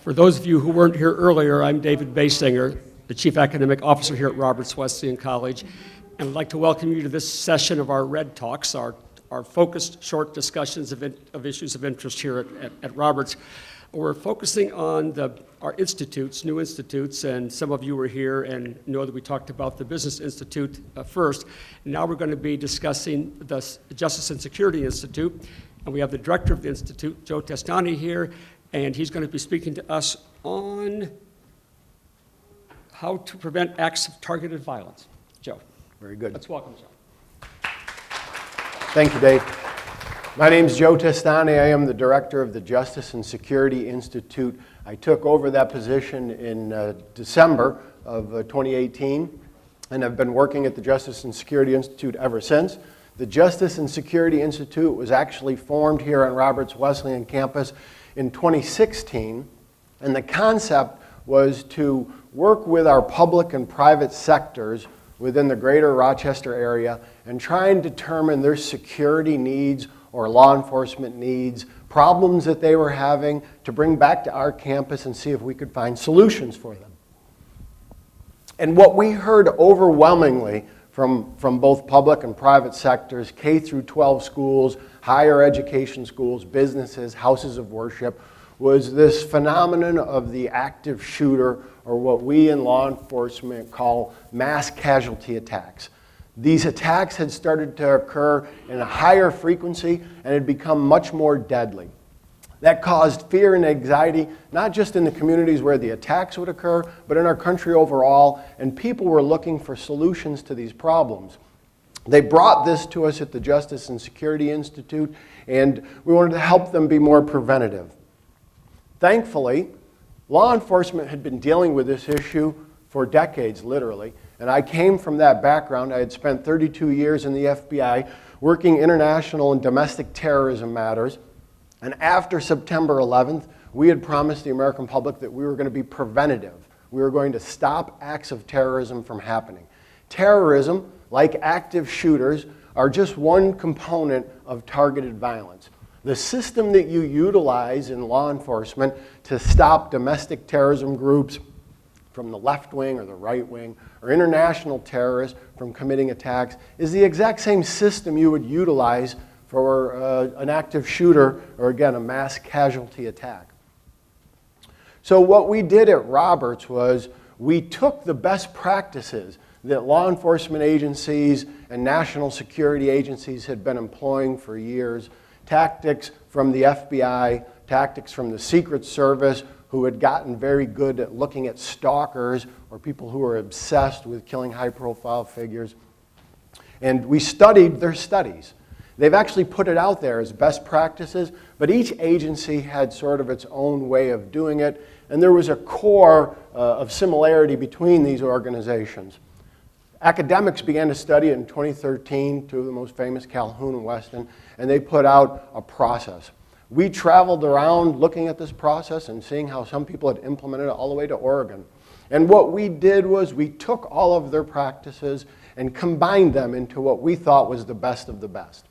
For those of you who weren't here earlier, I'm David Basinger, the Chief Academic Officer here at Roberts Wesleyan College, and I'd like to welcome you to this session of our Red Talks, our focused short discussions of issues of interest here at Roberts. We're focusing on our institutes, new institutes, and some of you were here and know that we talked about the Business Institute first. And now we're going to be discussing the Justice and Security Institute, and we have the director of the institute, Joe Testani, here, and he's going to be speaking to us on how to prevent acts of targeted violence. Joe. Very good. Let's welcome Joe. Thank you, Dave. My name is Joe Testani. I am the director of the Justice and Security Institute. I took over that position in December of 2018, and I've been working at the Justice and Security Institute ever since. The Justice and Security Institute was actually formed here on Roberts Wesleyan campus in 2016, and the concept was to work with our public and private sectors within the greater Rochester area and try and determine their security needs or law enforcement needs, problems that they were having, to bring back to our campus and see if we could find solutions for them. And what we heard overwhelmingly from both public and private sectors, K through 12 schools, higher education schools, businesses, houses of worship, was this phenomenon of the active shooter, or what we in law enforcement call mass casualty attacks. These attacks had started to occur in a higher frequency and had become much more deadly. That caused fear and anxiety, not just in the communities where the attacks would occur, but in our country overall, and people were looking for solutions to these problems. They brought this to us at the Justice and Security Institute, and we wanted to help them be more preventative. Thankfully, law enforcement had been dealing with this issue for decades, literally, and I came from that background. I had spent 32 years in the FBI working international and domestic terrorism matters. And after September 11th, we had promised the American public that we were going to be preventative. We were going to stop acts of terrorism from happening. Terrorism, like active shooters, are just one component of targeted violence. The system that you utilize in law enforcement to stop domestic terrorism groups from the left wing or the right wing, or international terrorists from committing attacks, is the exact same system you would utilize for an active shooter, or again, a mass casualty attack. So what we did at Roberts was we took the best practices that law enforcement agencies and national security agencies had been employing for years, tactics from the FBI, tactics from the Secret Service, who had gotten very good at looking at stalkers or people who were obsessed with killing high-profile figures. And we studied their studies. They've actually put it out there as best practices, but each agency had sort of its own way of doing it, and there was a core of similarity between these organizations. Academics began to study it in 2013, two of the most famous, Calhoun and Weston, and they put out a process. We traveled around looking at this process and seeing how some people had implemented it all the way to Oregon. And what we did was we took all of their practices and combined them into what we thought was the best of the best.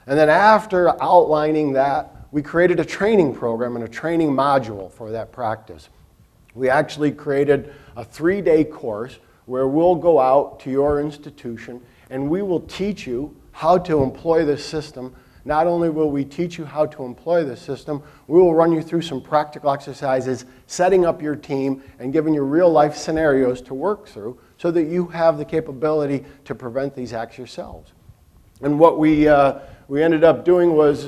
And then after outlining that, we created a training program and a training module for that practice. We actually created a 3-day course where we'll go out to your institution and we will teach you how to employ this system. Not only will we teach you how to employ this system, we will run you through some practical exercises, setting up your team and giving you real-life scenarios to work through so that you have the capability to prevent these acts yourselves. And what we ended up doing was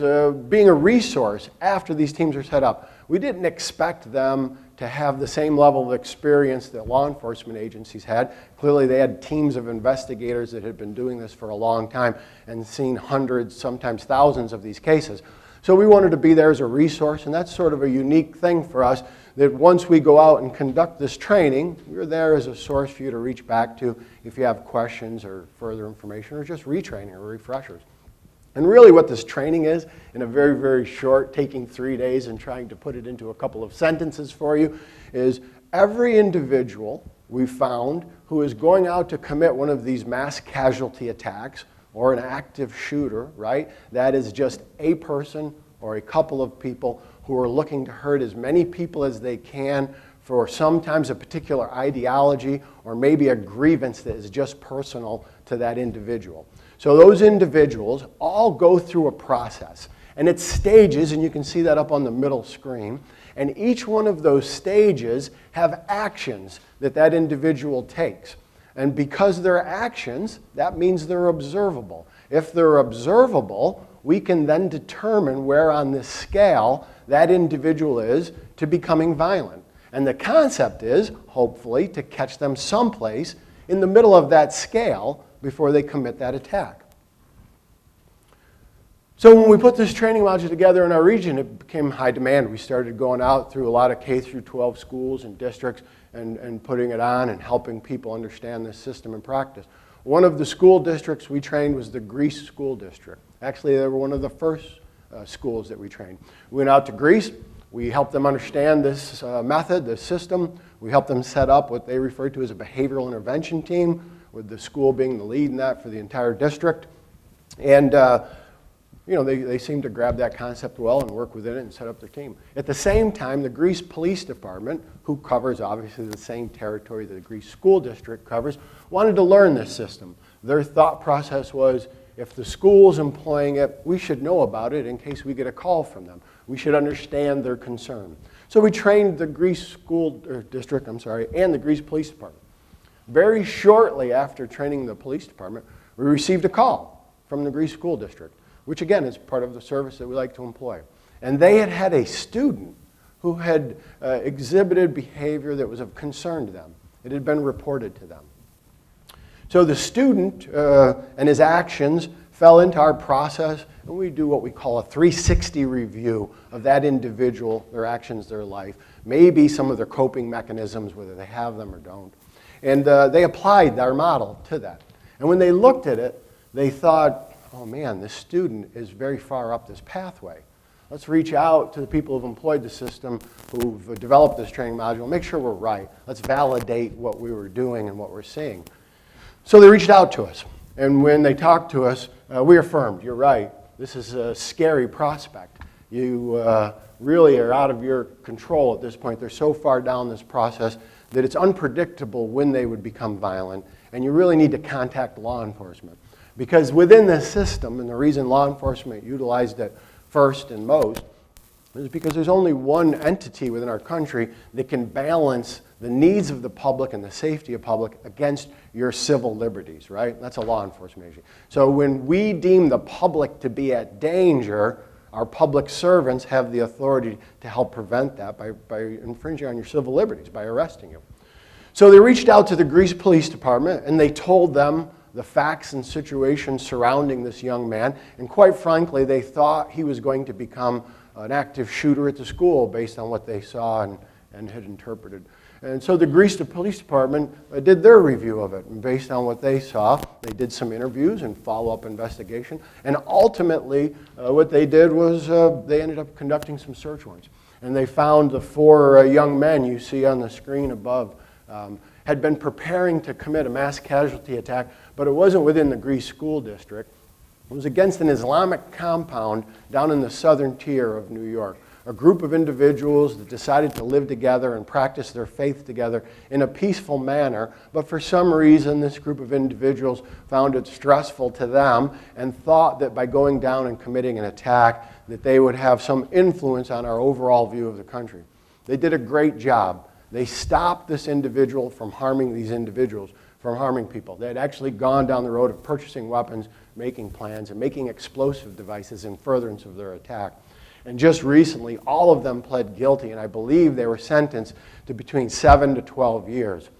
being a resource after these teams are set up. We didn't expect them to have the same level of experience that law enforcement agencies had. Clearly, they had teams of investigators that had been doing this for a long time and seen hundreds, sometimes thousands of these cases. So we wanted to be there as a resource, and that's sort of a unique thing for us, that once we go out and conduct this training, we're there as a source for you to reach back to if you have questions or further information or just retraining or refreshers. And really what this training is, in a very, very short, taking 3 days and trying to put it into a couple of sentences for you, is every individual we found who is going out to commit one of these mass casualty attacks or an active shooter, right? That is just a person or a couple of people who are looking to hurt as many people as they can for sometimes a particular ideology or maybe a grievance that is just personal to that individual. So those individuals all go through a process, and it's stages, and you can see that up on the middle screen, and each one of those stages have actions that that individual takes. And because they're actions, that means they're observable. If they're observable, we can then determine where on this scale that individual is to becoming violent. And the concept is, hopefully, to catch them someplace in the middle of that scale before they commit that attack. So when we put this training module together in our region, it became high demand. We started going out through a lot of K through 12 schools and districts and putting it on and helping people understand this system in practice. One of the school districts we trained was the Greece School District. Actually, they were one of the first schools that we trained. We went out to Greece. We helped them understand this method, this system. We helped them set up what they referred to as a behavioral intervention team, with the school being the lead in that for the entire district. And they seemed to grab that concept well and work within it and set up their team. At the same time, the Greece Police Department, who covers obviously the same territory that the Greece School District covers, wanted to learn this system. Their thought process was, if the school's employing it, we should know about it in case we get a call from them. We should understand their concern. So we trained the Greece School District, and the Greece Police Department. Very shortly after training the police department, we received a call from the Greece School District, which again is part of the service that we like to employ. And they had had a student who had exhibited behavior that was of concern to them. It had been reported to them. So the student and his actions fell into our process, and we do what we call a 360 review of that individual, their actions, their life, maybe some of their coping mechanisms, whether they have them or don't. And they applied our model to that. And when they looked at it, they thought, oh man, this student is very far up this pathway. Let's reach out to the people who've employed the system, who've developed this training module, make sure we're right. Let's validate what we were doing and what we're seeing. So they reached out to us. And when they talked to us, we affirmed, you're right, this is a scary prospect. You really are out of your control at this point. They're so far down this process that it's unpredictable when they would become violent, and you really need to contact law enforcement. Because within this system, and the reason law enforcement utilized it first and most, is because there's only one entity within our country that can balance the needs of the public and the safety of public against your civil liberties, right? That's a law enforcement agency. So when we deem the public to be at danger, our public servants have the authority to help prevent that by infringing on your civil liberties, by arresting you. So they reached out to the Greece Police Department, and they told them the facts and situations surrounding this young man, and quite frankly, they thought he was going to become an active shooter at the school based on what they saw and had interpreted. And so the Greece Police Department did their review of it, and based on what they saw, they did some interviews and follow-up investigation, and ultimately what they did was they ended up conducting some search warrants. And they found the four young men you see on the screen above had been preparing to commit a mass casualty attack, but it wasn't within the Greece School District. It was against an Islamic compound down in the southern tier of New York. A group of individuals that decided to live together and practice their faith together in a peaceful manner, but for some reason this group of individuals found it stressful to them and thought that by going down and committing an attack that they would have some influence on our overall view of the country. They did a great job. They stopped this individual from harming these individuals, from harming people. They had actually gone down the road of purchasing weapons, making plans, and making explosive devices in furtherance of their attack. And just recently, all of them pled guilty, and I believe they were sentenced to between 7 to 12 years.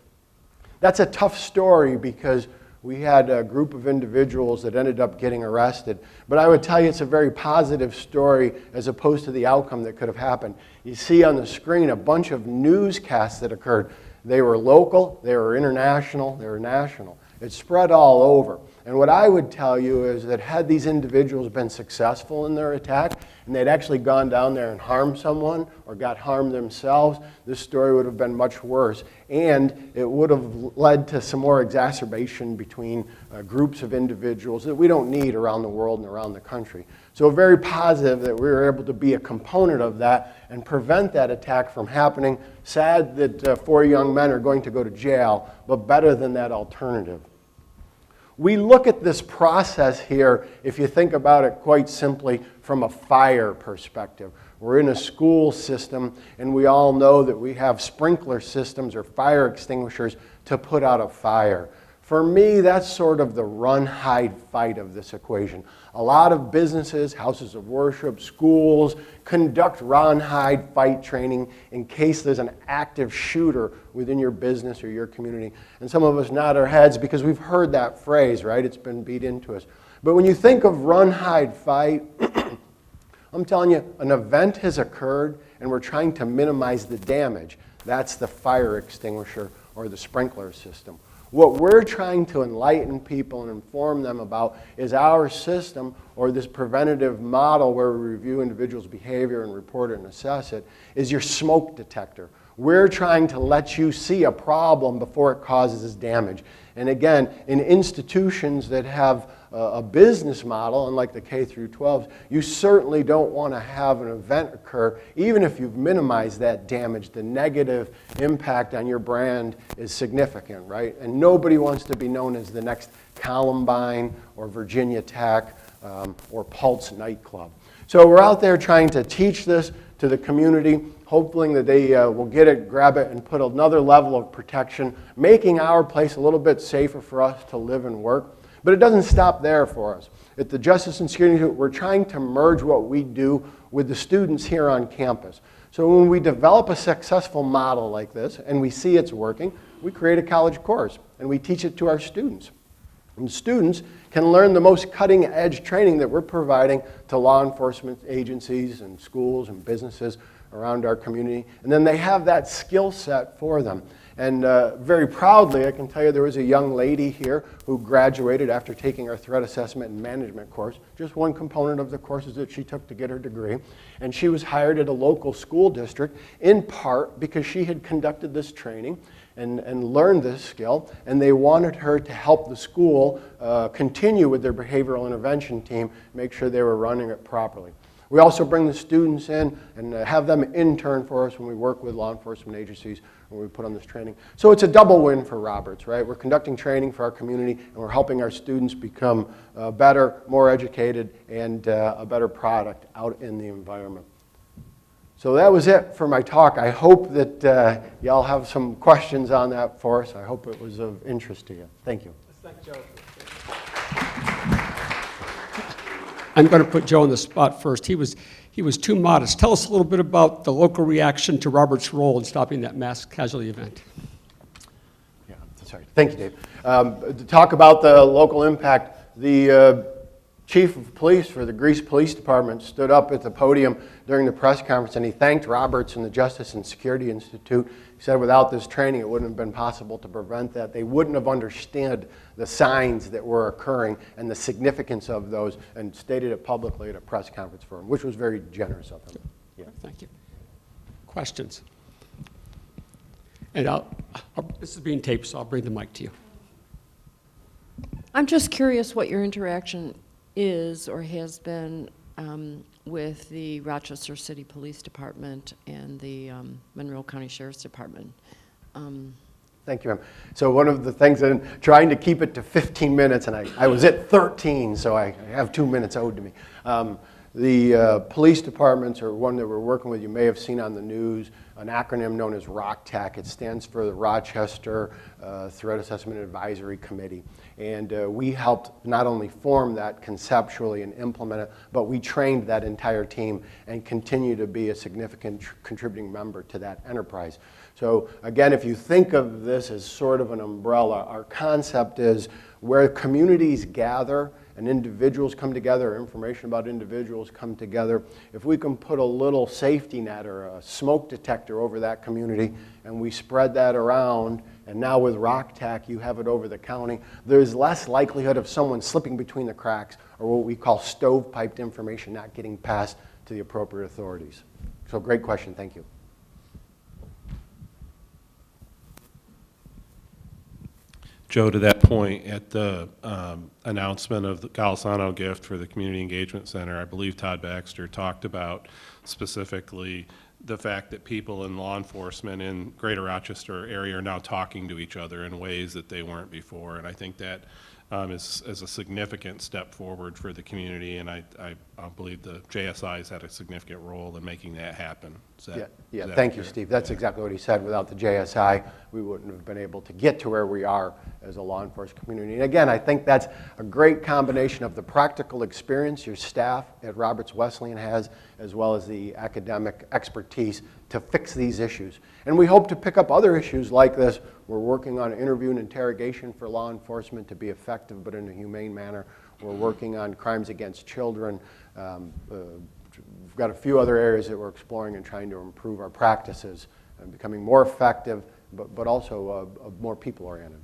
That's a tough story because we had a group of individuals that ended up getting arrested. But I would tell you it's a very positive story as opposed to the outcome that could have happened. You see on the screen a bunch of newscasts that occurred. They were local, they were international, they were national. It spread all over. And what I would tell you is that had these individuals been successful in their attack, and they'd actually gone down there and harmed someone or got harmed themselves, this story would have been much worse. And it would have led to some more exacerbation between groups of individuals that we don't need around the world and around the country. So very positive that we were able to be a component of that and prevent that attack from happening. Sad that 4 young men are going to go to jail, but better than that alternative. We look at this process here, if you think about it quite simply, from a fire perspective. We're in a school system, and we all know that we have sprinkler systems or fire extinguishers to put out a fire. For me, that's sort of the run, hide, fight of this equation. A lot of businesses, houses of worship, schools conduct run, hide, fight training in case there's an active shooter within your business or your community. And some of us nod our heads because we've heard that phrase, right? It's been beat into us. But when you think of run, hide, fight, I'm telling you, an event has occurred and we're trying to minimize the damage. That's the fire extinguisher or the sprinkler system. What we're trying to enlighten people and inform them about is our system, or this preventative model where we review individuals' behavior and report it and assess it, is your smoke detector. We're trying to let you see a problem before it causes damage. And again, in institutions that have a business model, unlike the K through 12s, you certainly don't want to have an event occur, even if you've minimized that damage. The negative impact on your brand is significant, right? And nobody wants to be known as the next Columbine or Virginia Tech or Pulse nightclub. So we're out there trying to teach this to the community, hoping that they will get it, grab it, and put another level of protection, making our place a little bit safer for us to live and work. But it doesn't stop there for us. At the Justice and Security Institute, we're trying to merge what we do with the students here on campus. So when we develop a successful model like this, and we see it's working, we create a college course, and we teach it to our students. And students can learn the most cutting-edge training that we're providing to law enforcement agencies and schools and businesses around our community. And then they have that skill set for them. And very proudly, I can tell you there was a young lady here who graduated after taking our threat assessment and management course, just one component of the courses that she took to get her degree. And she was hired at a local school district in part because she had conducted this training and learned this skill, and they wanted her to help the school continue with their behavioral intervention team, make sure they were running it properly. We also bring the students in and have them intern for us when we work with law enforcement agencies when we put on this training. So it's a double win for Roberts, right? We're conducting training for our community, and we're helping our students become better, more educated, and a better product out in the environment. So that was it for my talk. I hope that y'all have some questions on that for us. I hope it was of interest to you. Thank you. Thank Joe. I'm going to put Joe on the spot first. He was too modest. Tell us a little bit about the local reaction to Robert's role in stopping that mass casualty event. Yeah, sorry. Thank you, Dave. To talk about the local impact, the chief of police for the Greece Police Department stood up at the podium during the press conference, and he thanked Roberts and the Justice and Security Institute. He said without this training, it wouldn't have been possible to prevent that. They wouldn't have understood the signs that were occurring and the significance of those, and stated it publicly at a press conference for him, which was very generous of him. Yeah. Thank you. Questions? And this is being taped, so I'll bring the mic to you. I'm just curious what your interaction is or has been with the Rochester City Police Department and the Monroe County Sheriff's Department. Thank you, ma'am. So one of the things, I'm trying to keep it to 15 minutes, and I was at 13, so I have 2 minutes owed to me. The police departments are one that we're working with. You may have seen on the news an acronym known as ROCTAC. It stands for the Rochester Threat Assessment Advisory Committee. And we helped not only form that conceptually and implement it, but we trained that entire team and continue to be a significant contributing member to that enterprise. So again, if you think of this as sort of an umbrella, our concept is where communities gather and individuals come together, or information about individuals come together, if we can put a little safety net or a smoke detector over that community and we spread that around, And now with Tack, you have it over the county. There's less likelihood of someone slipping between the cracks or what we call stovepiped information not getting passed to the appropriate authorities. So great question, thank you. Joe, to that point, at the announcement of the Calisano gift for the Community Engagement Center, I believe Todd Baxter talked about specifically the fact that people in law enforcement in Greater Rochester area are now talking to each other in ways that they weren't before, and I think that is a significant step forward for the community, and I believe the JSI has had a significant role in making that happen. Thank you, Steve. That's exactly what he said. Without the JSI, we wouldn't have been able to get to where we are as a law enforcement community. And again, I think that's a great combination of the practical experience your staff at Roberts Wesleyan has, as well as the academic expertise to fix these issues. And we hope to pick up other issues like this. We're working on interview and interrogation for law enforcement to be effective but in a humane manner. We're working on crimes against children. We've got a few other areas that we're exploring and trying to improve our practices and becoming more effective, but also more people-oriented.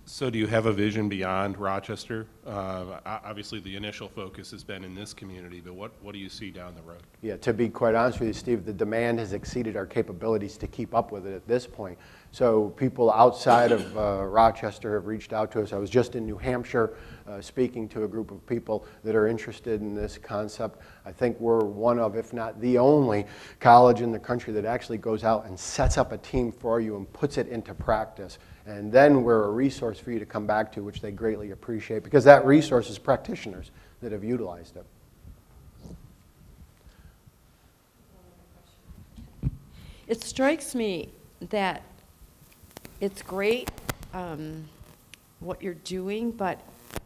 So do you have a vision beyond Rochester? Obviously, the initial focus has been in this community, but what do you see down the road? Yeah, to be quite honest with you, Steve, the demand has exceeded our capabilities to keep up with it at this point. So people outside of Rochester have reached out to us. I was just in New Hampshire speaking to a group of people that are interested in this concept. I think we're one of, if not the only, college in the country that actually goes out and sets up a team for you and puts it into practice. And then we're a resource for you to come back to, which they greatly appreciate, because that resource is practitioners that have utilized it. It strikes me that it's great what you're doing, but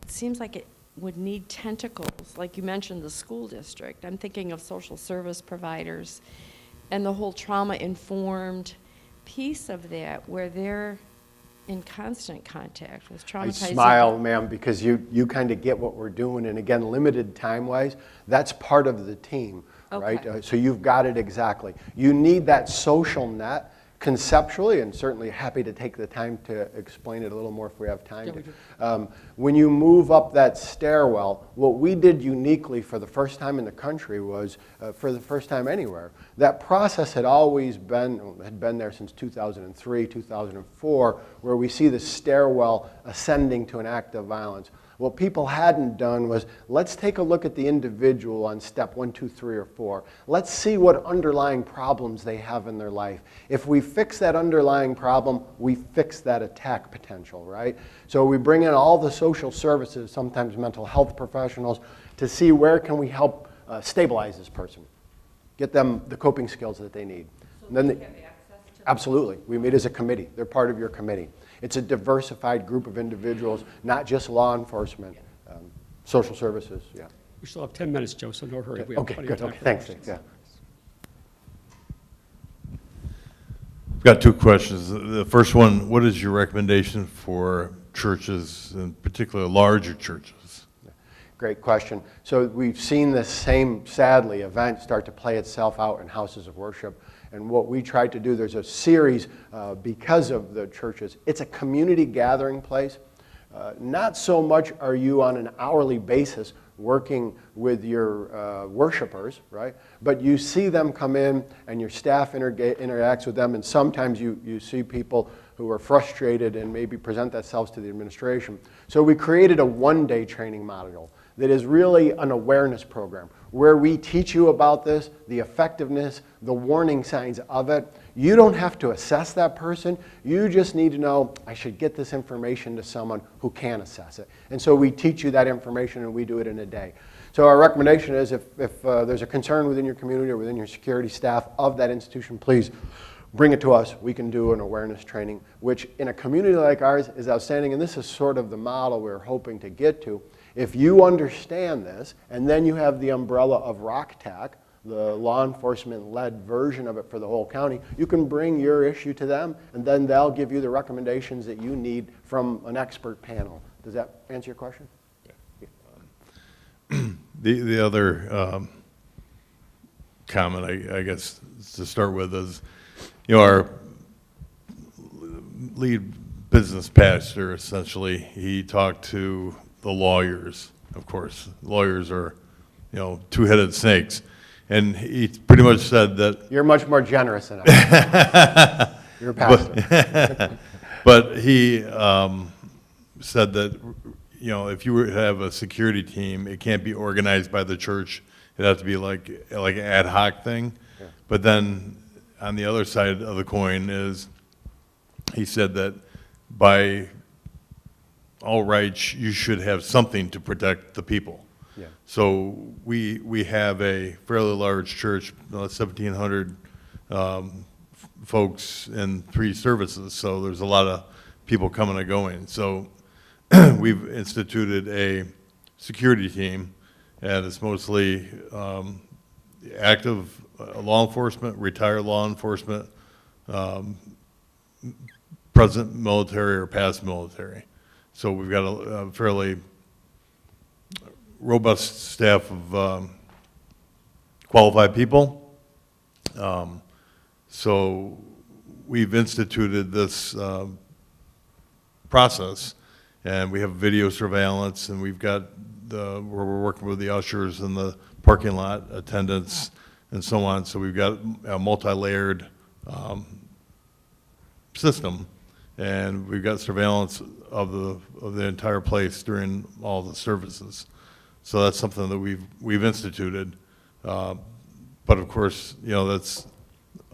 it seems like it would need tentacles. Like you mentioned, the school district. I'm thinking of social service providers and the whole trauma-informed piece of that, where they're in constant contact with traumatizing. I smile, ma'am, because you kind of get what we're doing, and again, limited time-wise, that's part of the team, right? So you've got it exactly. You need that social net conceptually, and certainly happy to take the time to explain it a little more if we have time. When you move up that stairwell, what we did uniquely for the first time in the country was, for the first time anywhere, that process had always been, there since 2003, 2004, where we see the stairwell ascending to an act of violence. What people hadn't done was, let's take a look at the individual on step 1, 2, 3, or 4. Let's see what underlying problems they have in their life. If we fix that underlying problem, we fix that attack potential, right? So we bring in all the social services, sometimes mental health professionals, to see where can we help stabilize this person, get them the coping skills that they need. So and then they have access to absolutely. We meet as a committee. They're part of your committee. It's a diversified group of individuals, not just law enforcement, social services, yeah. We still have 10 minutes, Joe, so no hurry. We have Okay, plenty good, of time okay, for thanks, questions. yeah. I've got two questions. The first one, what is your recommendation for churches, in particular larger churches? Great question. So we've seen this same, sadly, event start to play itself out in houses of worship. And what we tried to do, there's a series because of the churches. It's a community gathering place. Not so much are you on an hourly basis working with your worshipers, right? But you see them come in and your staff interacts with them, and sometimes you see people who are frustrated and maybe present themselves to the administration. So we created a one-day training module that is really an awareness program where we teach you about this, the effectiveness, the warning signs of it. You don't have to assess that person. You just need to know, I should get this information to someone who can assess it. And so we teach you that information, and we do it in a day. So our recommendation is if there's a concern within your community or within your security staff of that institution, please bring it to us. We can do an awareness training, which in a community like ours is outstanding, and this is sort of the model we're hoping to get to. If you understand this, and then you have the umbrella of Tack, the law enforcement-led version of it for the whole county, you can bring your issue to them, and then they'll give you the recommendations that you need from an expert panel. Does that answer your question? Yeah. The other comment, I guess, to start with is, you know, lead business pastor, essentially. He talked to the lawyers, of course. Lawyers are, two-headed snakes. And he pretty much said that. You're much more generous than I am. You're a pastor. But he said that, if you were to have a security team, it can't be organized by the church. It has to be like an ad hoc thing. Yeah. But then on the other side of the coin is, he said that by all rights, you should have something to protect the people. Yeah. So we have a fairly large church, 1,700 folks in 3 services, so there's a lot of people coming and going. So we've instituted a security team, and it's mostly active law enforcement, retired law enforcement, present military or past military. So we've got a fairly robust staff of qualified people. So we've instituted this process, and we have video surveillance, and we've got where we're working with the ushers and the parking lot attendants and so on. So we've got a multi-layered system, and we've got surveillance of the entire place during all the services. So that's something that we've instituted. But of course, that's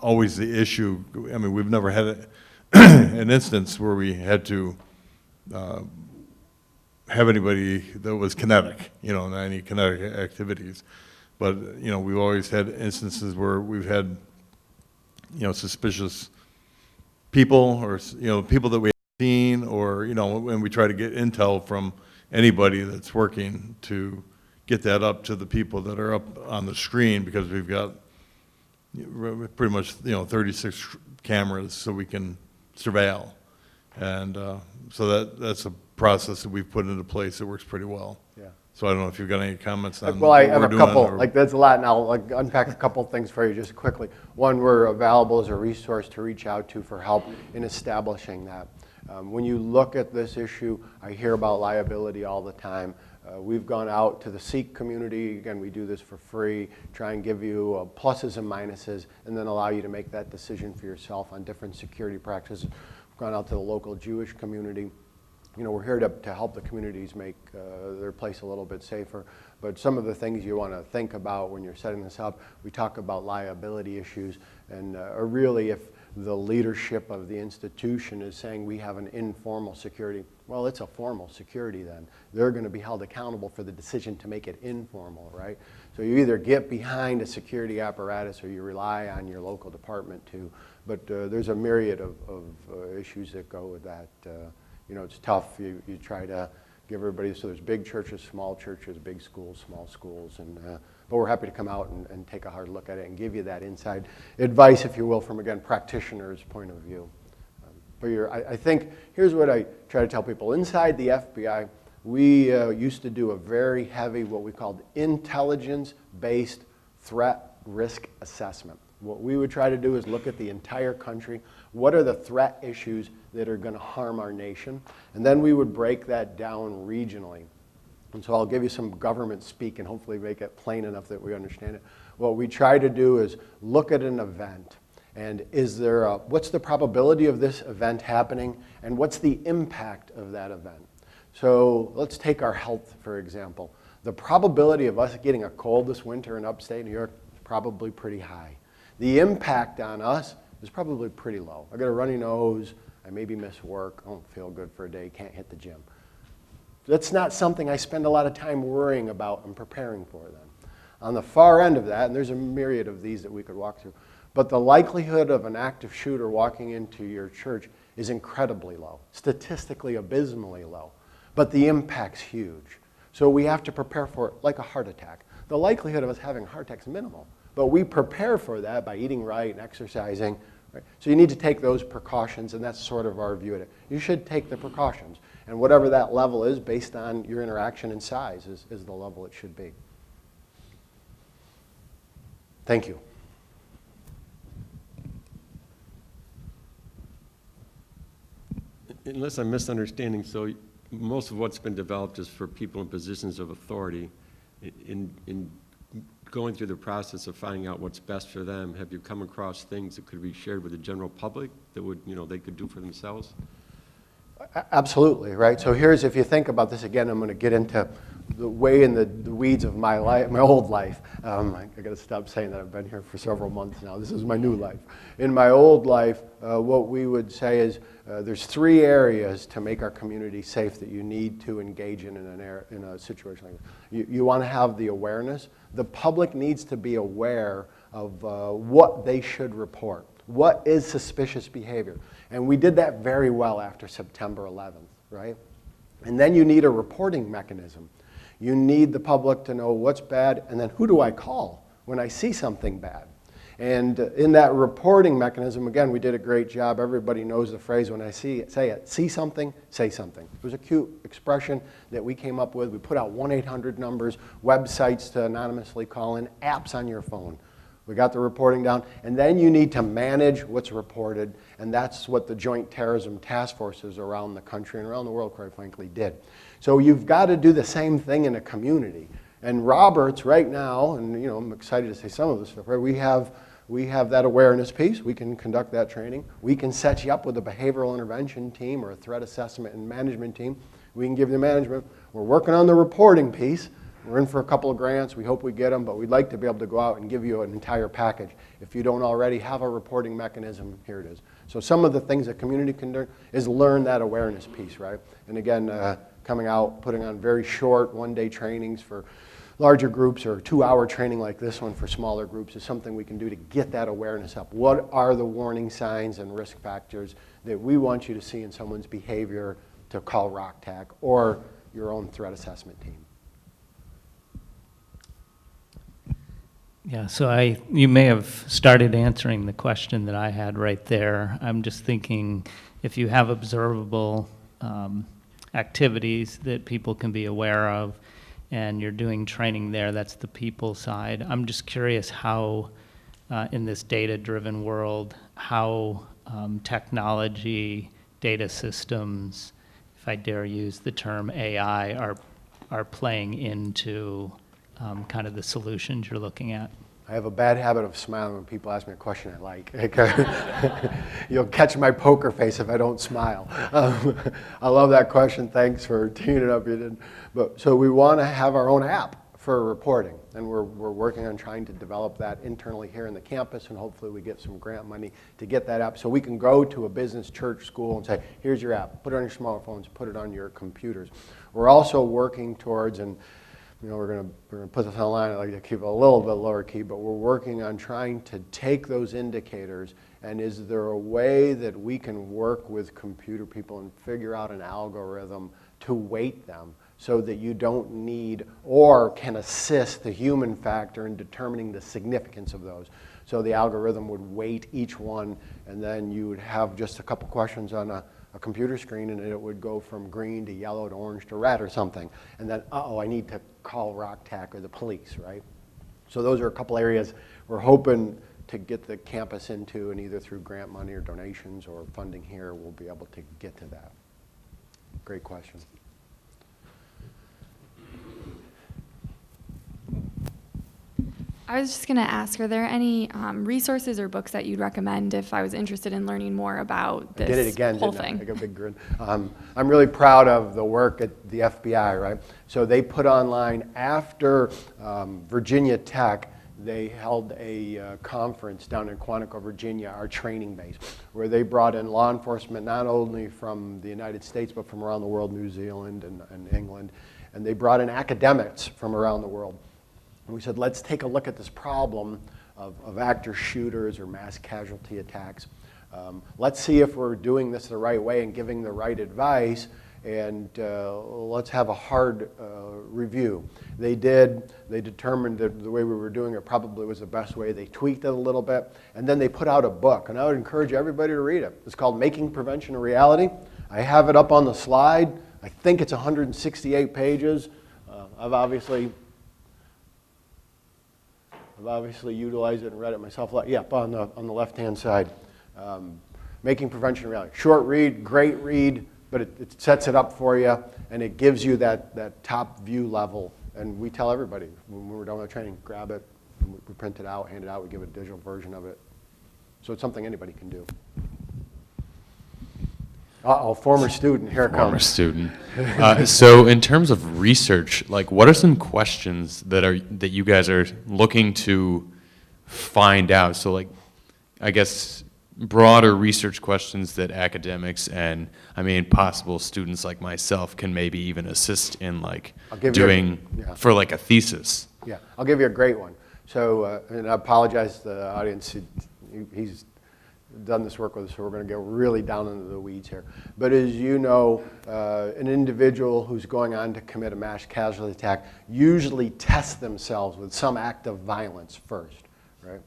always the issue. I mean, we've never had an instance where we had to have anybody that was kinetic, any kinetic activities. But, we've always had instances where we've had, suspicious people or, people that we haven't seen, or, when we try to get intel from anybody that's working to get that up to the people that are up on the screen, because we've got pretty much, 36 cameras so we can surveil. And so that's a process that we've put into place that works pretty well. Yeah. So I don't know if you've got any comments on Well, I what have we're a doing, couple, or- that's a lot, and I'll unpack a couple things for you just quickly. One, we're available as a resource to reach out to for help in establishing that. When you look at this issue, I hear about liability all the time. We've gone out to the Sikh community. Again, we do this for free, try and give you pluses and minuses, and then allow you to make that decision for yourself on different security practices. We've gone out to the local Jewish community. We're here to help the communities make their place a little bit safer. But some of the things you want to think about when you're setting this up, we talk about liability issues, and really if the leadership of the institution is saying we have an informal security, well, it's a formal security then. They're going to be held accountable for the decision to make it informal, right? So you either get behind a security apparatus or you rely on your local department to. But there's a myriad of issues that go with that. It's tough. You try to give everybody, so there's big churches, big schools, small schools, and but we're happy to come out and take a hard look at it and give you that inside advice, if you will, from, again, practitioners' point of view. I think, here's what I try to tell people. Inside the FBI, we used to do a very heavy, what we called intelligence-based threat risk assessment. What we would try to do is look at the entire country. What are the threat issues that are going to harm our nation? And then we would break that down regionally. And so I'll give you some government speak and hopefully make it plain enough that we understand it. What we try to do is look at an event. And what's the probability of this event happening? And what's the impact of that event? So let's take our health, for example. The probability of us getting a cold this winter in upstate New York is probably pretty high. The impact on us is probably pretty low. I got a runny nose, I maybe miss work, I don't feel good for a day, can't hit the gym. That's not something I spend a lot of time worrying about and preparing for then. On the far end of that, and there's a myriad of these that we could walk through, but the likelihood of an active shooter walking into your church is incredibly low, statistically abysmally low, but the impact's huge. So we have to prepare for it like a heart attack. The likelihood of us having a heart attack is minimal, but we prepare for that by eating right and exercising. Right? So you need to take those precautions, and that's sort of our view of it. You should take the precautions, and whatever that level is based on your interaction and size is the level it should be. Thank you. unless I'm misunderstanding, so most of what's been developed is for people in positions of authority. In going through the process of finding out what's best for them, have you come across things that could be shared with the general public that would, they could do for themselves? Absolutely, right? So here's, if you think about this again, I'm going to get into the way in the weeds of my life, my old life. I got to stop saying that. I've been here for several months now. This is my new life. In my old life, what we would say is there's 3 areas to make our community safe that you need to engage in a situation like this. You want to have the awareness. The public needs to be aware of what they should report. What is suspicious behavior? And we did that very well after September 11th, right? And then you need a reporting mechanism. You need the public to know what's bad, and then who do I call when I see something bad? And in that reporting mechanism, again, we did a great job. Everybody knows the phrase when I say it, see something, say something. It was a cute expression that we came up with. We put out 1-800 numbers, websites to anonymously call in, apps on your phone. We got the reporting down, and then you need to manage what's reported, and that's what the Joint Terrorism Task Forces around the country and around the world, quite frankly, did. So you've got to do the same thing in a community. And Roberts, right now, and I'm excited to say some of this stuff, right? We have that awareness piece. We can conduct that training. We can set you up with a behavioral intervention team or a threat assessment and management team. We can give you management. We're working on the reporting piece. We're in for a couple of grants. We hope we get them, but we'd like to be able to go out and give you an entire package. If you don't already have a reporting mechanism, here it is. So some of the things that community can do is learn that awareness piece, right? And again, coming out, putting on very short one-day trainings for larger groups or 2-hour training like this one for smaller groups is something we can do to get that awareness up. What are the warning signs and risk factors that we want you to see in someone's behavior to call Tack or your own threat assessment team? Yeah, so you may have started answering the question that I had right there. I'm just thinking if you have observable activities that people can be aware of and you're doing training there, that's the people side. I'm just curious how, in this data-driven world, how technology, data systems, if I dare use the term AI, are playing into kind of the solutions you're looking at. I have a bad habit of smiling when people ask me a question I like. You'll catch my poker face if I don't smile. I love that question. Thanks for teeing it up. You didn't. But so we want to have our own app for reporting, and we're working on trying to develop that internally here in the campus, and hopefully we get some grant money to get that app so we can go to a business, church, school and say, here's your app. Put it on your smartphones. Put it on your computers. We're also working towards, and we're going to put this online. I like to keep it a little bit lower key, but we're working on trying to take those indicators, and is there a way that we can work with computer people and figure out an algorithm to weight them so that you don't need or can assist the human factor in determining the significance of those. So the algorithm would weight each one, and then you would have just a couple questions on a computer screen, and it would go from green to yellow to orange to red or something. And then, I need to call Tack or the police, right? So those are a couple areas we're hoping to get the campus into, and either through grant money or donations or funding here, we'll be able to get to that. Great question. I was just going to ask, are there any resources or books that you'd recommend if I was interested in learning more about this I did it again, whole didn't I? thing? I got a big grin. I'm really proud of the work at the FBI, right? So they put online, after Virginia Tech, they held a conference down in Quantico, Virginia, our training base, where they brought in law enforcement not only from the United States, but from around the world, New Zealand and England. And they brought in academics from around the world. And we said, let's take a look at this problem of active shooters or mass casualty attacks. Let's see if we're doing this the right way and giving the right advice, and let's have a hard review. They determined that the way we were doing it probably was the best way. They tweaked it a little bit, and then they put out a book, and I would encourage everybody to read it. It's called Making Prevention a Reality. I have it up on the slide. I think it's 168 pages. I've obviously utilized it and read it myself. Yep, on the left-hand side. Making Prevention a Reality. Short read, great read. but it sets it up for you, and it gives you that top view level. And we tell everybody, when we're done with training, grab it, we print it out, hand it out, we give a digital version of it. So it's something anybody can do. Uh-oh, former student, here it comes. Former student. So in terms of research, like what are some questions that you guys are looking to find out? So like, I guess broader research questions that academics and, I mean, possible students like myself can maybe even assist in like doing for like a thesis. Yeah, I'll give you a great one. So, and I apologize to the audience, he's done this work with us, so we're going to go really down into the weeds here. But as you know, an individual who's going on to commit a mass casualty attack usually tests themselves with some act of violence first, right?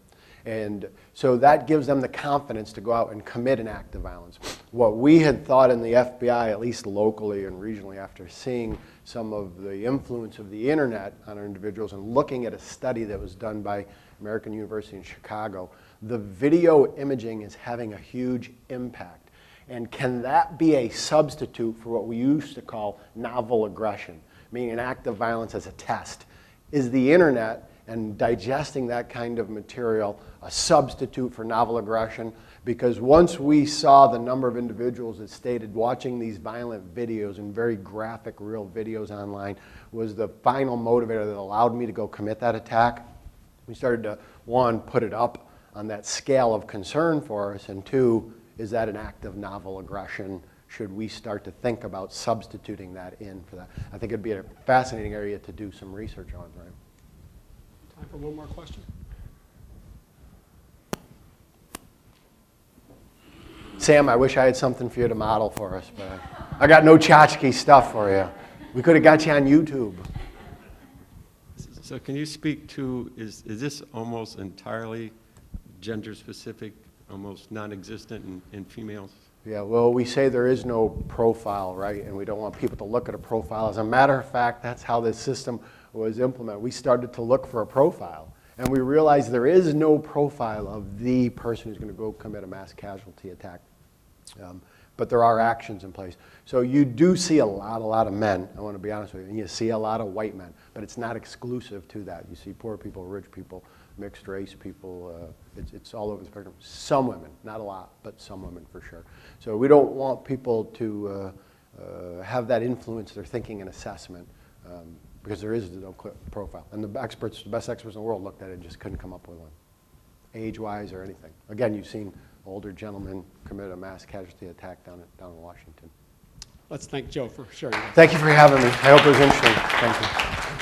And so that gives them the confidence to go out and commit an act of violence. What we had thought in the FBI, at least locally and regionally, after seeing some of the influence of the internet on our individuals and looking at a study that was done by American University in Chicago, the video imaging is having a huge impact. And can that be a substitute for what we used to call novel aggression, meaning an act of violence as a test? Is the internet and digesting that kind of material a substitute for novel aggression? Because once we saw the number of individuals that stated watching these violent videos and very graphic, real videos online was the final motivator that allowed me to go commit that attack, we started to, one, put it up on that scale of concern for us, and two, is that an act of novel aggression? Should we start to think about substituting that in for that? I think it'd be a fascinating area to do some research on, right? Time for one more question. Sam, I wish I had something for you to model for us, but I got no tchotchke stuff for you. We could have got you on YouTube. So can you speak to, is this almost entirely gender-specific, almost non-existent in females? Yeah, well, we say there is no profile, right? And we don't want people to look at a profile. As a matter of fact, that's how this system was implemented. We started to look for a profile, and we realized there is no profile of the person who's going to go commit a mass casualty attack. But there are actions in place. So you do see a lot of men, I want to be honest with you, and you see a lot of white men, but it's not exclusive to that. You see poor people, rich people, mixed race people, it's all over the spectrum. Some women, not a lot, but some women for sure. So we don't want people to have that influence their thinking and assessment because there is no clear profile. And the experts, the best experts in the world looked at it and just couldn't come up with one, age-wise or anything. Again, you've seen older gentlemen commit a mass casualty attack down in Washington. Let's thank Joe for sharing that. Thank you for having me. I hope it was interesting. Thank you.